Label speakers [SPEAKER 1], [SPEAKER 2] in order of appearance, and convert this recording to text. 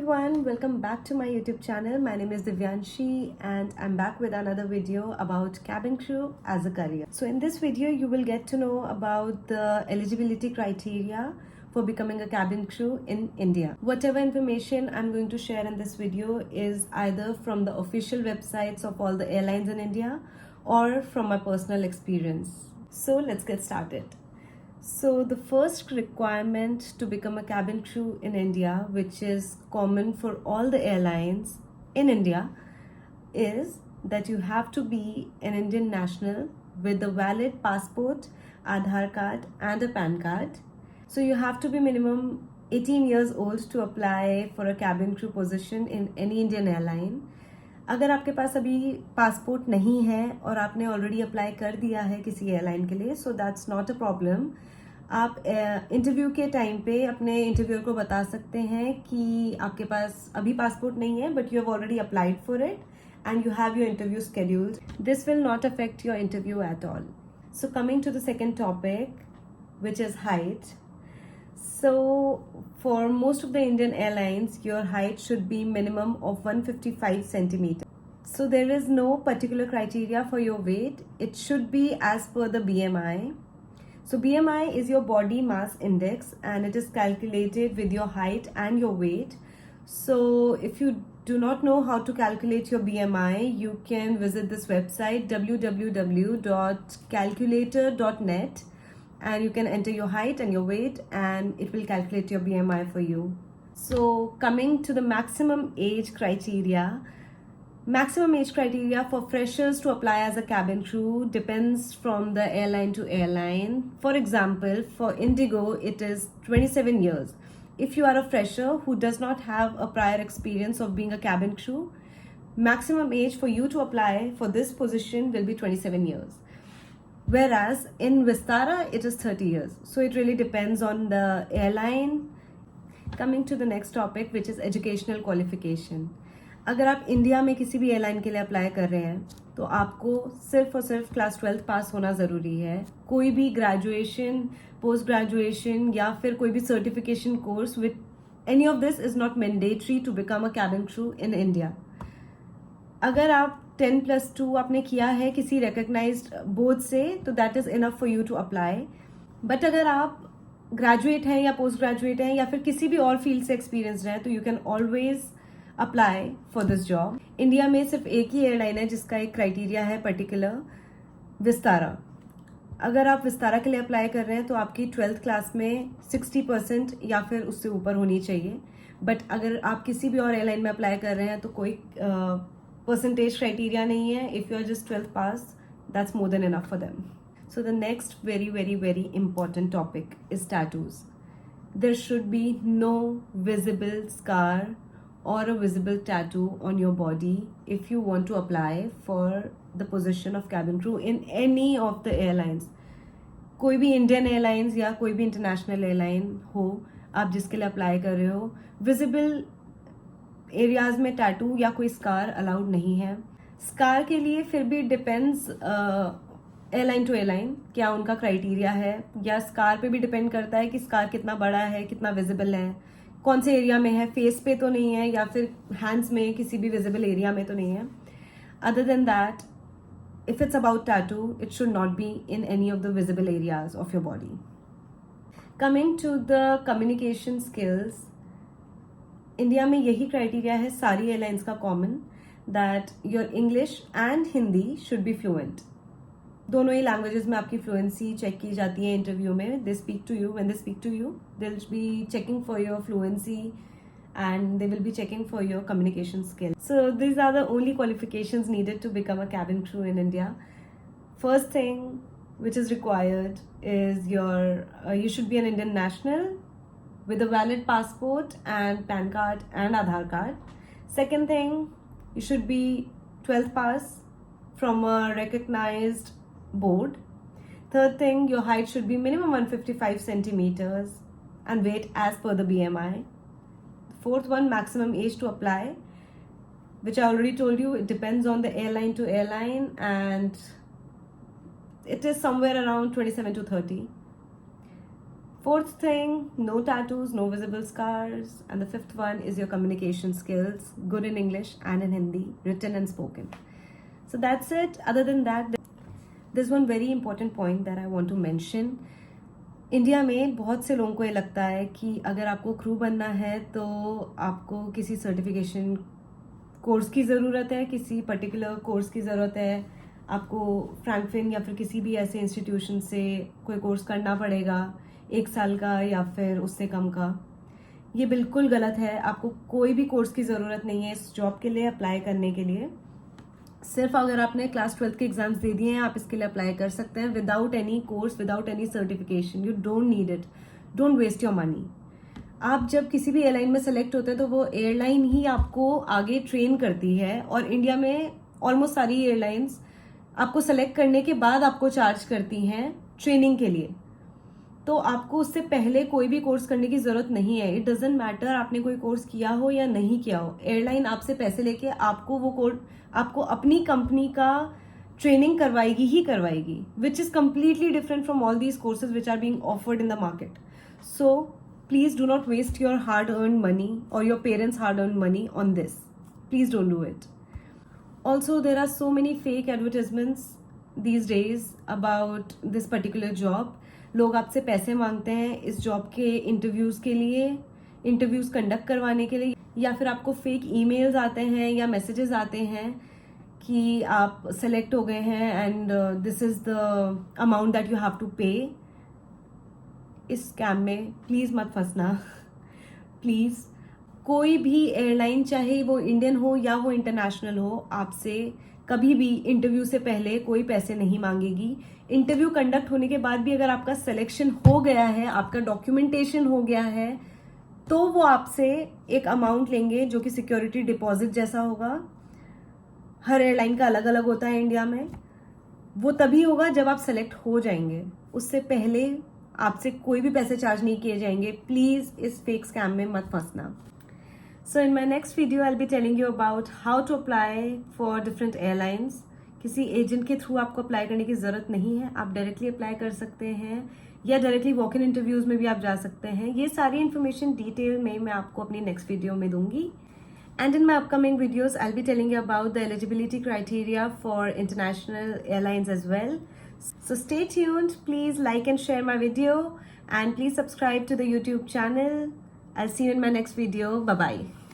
[SPEAKER 1] everyone, welcome back to my YouTube channel. My name is Divyanshi and I'm back with another video about cabin crew as a career. So in this video you will get to know about the eligibility criteria for becoming a cabin crew in India. Whatever information I'm going to share in this video is either from the official websites of all the airlines in India or from my personal experience. So let's get started. So the first requirement to become a cabin crew in India, which is common for all the airlines in India, is that you have to be an Indian national with a valid passport, Aadhaar card and a PAN card. So you have to be minimum 18 years old to apply for a cabin crew position in any Indian airline. अगर आपके पास अभी passport नहीं है और आपने already apply कर दिया है किसी एयरलाइन के लिए, so that's not a problem. आप इंटरव्यू के टाइम पे अपने इंटरव्यूअर को बता सकते हैं कि आपके पास अभी पासपोर्ट नहीं है but you have already applied for it and you have your interview scheduled. This will not affect your interview at all. So coming to the second topic, which is height. So for most of the Indian airlines, your height should be minimum of 155 centimeters. So there is no particular criteria for your weight. It should be as per the BMI. So BMI is your body mass index and it is calculated with your height and your weight. So if you do not know how to calculate your BMI, you can visit this website www.calculator.net. And you can enter your height and your weight and it will calculate your BMI for you. So coming to the maximum age criteria. Maximum age criteria for freshers to apply as a cabin crew depends from the airline to airline. For example, for Indigo it is 27 years. If you are a fresher who does not have a prior experience of being a cabin crew, maximum age for you to apply for this position will be 27 years. Whereas in Vistara it is 30 years. So it really depends on the airline. Coming to the next topic, which is educational qualification. अगर आप India में किसी भी airline के लिए apply कर रहे हैं तो आपको सिर्फ और सिर्फ क्लास 12 पास होना ज़रूरी है. कोई भी ग्रेजुएशन, पोस्ट ग्रेजुएशन या फिर कोई भी certification course with any of this is not mandatory to become a cabin crew in India. अगर आप 10+2 आपने किया है किसी रिकग्नाइज्ड बोर्ड से तो that is enough for you to apply. But अगर आप ग्रेजुएट हैं या पोस्ट ग्रेजुएट हैं या फिर किसी भी और फील्ड से एक्सपीरियंसड हैं तो you can always apply for this job. India में सिर्फ एक ही एयरलाइन है जिसका एक क्राइटेरिया है पर्टिकुलर, विस्तारा. अगर आप विस्तारा के लिए अप्लाई कर रहे हैं तो आपकी 12th क्लास में 60% या फिर उससे ऊपर होनी चाहिए. बट अगर आप किसी भी और एयरलाइन में अप्लाई कर रहे हैं तो कोई percentage criteria nahi hai. If you are just 12th pass, that's more than enough for them. So the next very important topic is tattoos. There should be no visible scar or a visible tattoo on your body if you want to apply for the position of cabin crew in any of the airlines. कोई भी Indian airlines या कोई भी international airline हो, आप जिसके लिए apply कर रहे हो, विजिबल एरियाज में टैटू या कोई स्कार अलाउड नहीं है. स्कार के लिए फिर भी डिपेंड्स एयरलाइन टू एयरलाइन क्या उनका क्राइटेरिया है, या स्कार पे भी डिपेंड करता है कि स्कार कितना बड़ा है, कितना विजिबल है, कौन से एरिया में है, फेस पे तो नहीं है या फिर हैंड्स में किसी भी विजिबल एरिया में तो नहीं है. Other than that, if it's about tattoo it should not be in any of the visible areas of your body. Coming to the communication skills, India में यही क्राइटेरिया है सारी एयरलाइंस का common, that your English and Hindi should be fluent. दोनों ही languages में आपकी fluency check की जाती है इंटरव्यू में. They speak to you, when they speak to you they will be checking for your fluency and they will be checking for your communication skills. So these are the only qualifications needed to become a cabin crew in India. First thing which is required is you should be an Indian national with a valid passport and PAN card and Aadhaar card. Second thing, you should be 12th pass from a recognized board. Third thing, your height should be minimum 155 centimeters and weight as per the BMI. Fourth one, maximum age to apply, which I already told you, it depends on the airline to airline and it is somewhere around 27 to 30. Fourth thing, no tattoos, no visible scars. And the fifth one is your communication skills, good in English and in Hindi, written and spoken. So that's it. Other than that, there's one very important point that I want to mention. India में बहुत से लोगों को ये लगता है कि अगर आपको क्रू बनना है तो आपको किसी सर्टिफिकेशन कोर्स की ज़रूरत है, किसी पर्टिकुलर कोर्स की ज़रूरत है, आपको फ्रैंकफिन या फिर किसी भी ऐसे इंस्टीट्यूशन से कोई कोर्स करना पड़ेगा 1 साल का या फिर उससे कम का. ये बिल्कुल गलत है. आपको कोई भी कोर्स की ज़रूरत नहीं है इस जॉब के लिए अप्लाई करने के लिए. सिर्फ अगर आपने क्लास 12 के एग्जाम्स दे दिए हैं आप इसके लिए अप्लाई कर सकते हैं without any course, without any certification. You don't need it. Don't waste your money. आप जब किसी भी एयरलाइन में सेलेक्ट होते हैं तो वो एयरलाइन ही आपको आगे ट्रेन करती है. और इंडिया में ऑलमोस्ट सारी एयरलाइंस आपको सेलेक्ट करने के बाद आपको चार्ज करती हैं ट्रेनिंग के लिए. तो आपको उससे पहले कोई भी कोर्स करने की जरूरत नहीं है. इट डजेंट मैटर आपने कोई कोर्स किया हो या नहीं किया हो. एयरलाइन आपसे पैसे लेके आपको वो कोर्स, आपको अपनी कंपनी का ट्रेनिंग करवाएगी ही करवाएगी, which is completely different from all these courses which are being offered in the market. So please do not waste your hard earn money और your parents hard earn money on this. Please don't do it. Also there are so many fake advertisements these days about this particular job. लोग आपसे पैसे मांगते हैं इस job के interviews के लिए, इंटरव्यूज़ कंडक्ट करवाने के लिए, या फिर आपको फेक ईमेल्स आते हैं या मैसेजेस आते हैं कि आप सेलेक्ट हो गए हैं and this is the amount that you have to pay. इस स्कैम में प्लीज़ मत फंसना. प्लीज़. कोई भी एयरलाइन, चाहे वो इंडियन हो या वो इंटरनेशनल हो, आपसे कभी भी इंटरव्यू से पहले कोई पैसे नहीं मांगेगी. इंटरव्यू कंडक्ट होने के बाद भी अगर आपका सिलेक्शन हो गया है, आपका डॉक्यूमेंटेशन हो गया है, तो वो आपसे एक अमाउंट लेंगे जो कि सिक्योरिटी डिपॉजिट जैसा होगा. हर एयरलाइन का अलग अलग होता है इंडिया में. वो तभी होगा जब आप सेलेक्ट हो जाएंगे. उससे पहले आपसे कोई भी पैसे चार्ज नहीं किए जाएंगे. प्लीज इस फेक स्कैम में मत फंसना. So in my next video, I'll be telling you about how to apply for different airlines. किसी एजेंट के थ्रू आपको अप्लाई करने की ज़रूरत नहीं है. आप डायरेक्टली अप्लाई कर सकते हैं या डायरेक्टली वॉक इन इंटरव्यूज़ में भी आप जा सकते हैं. ये सारी इन्फॉर्मेशन डिटेल में मैं आपको अपनी नेक्स्ट वीडियो में दूंगी. And in my upcoming videos, I'll be telling you about the eligibility criteria for international airlines as well. So stay tuned. Please like and share my video. And please subscribe to the YouTube channel. I'll see you in my next video. Bye-bye.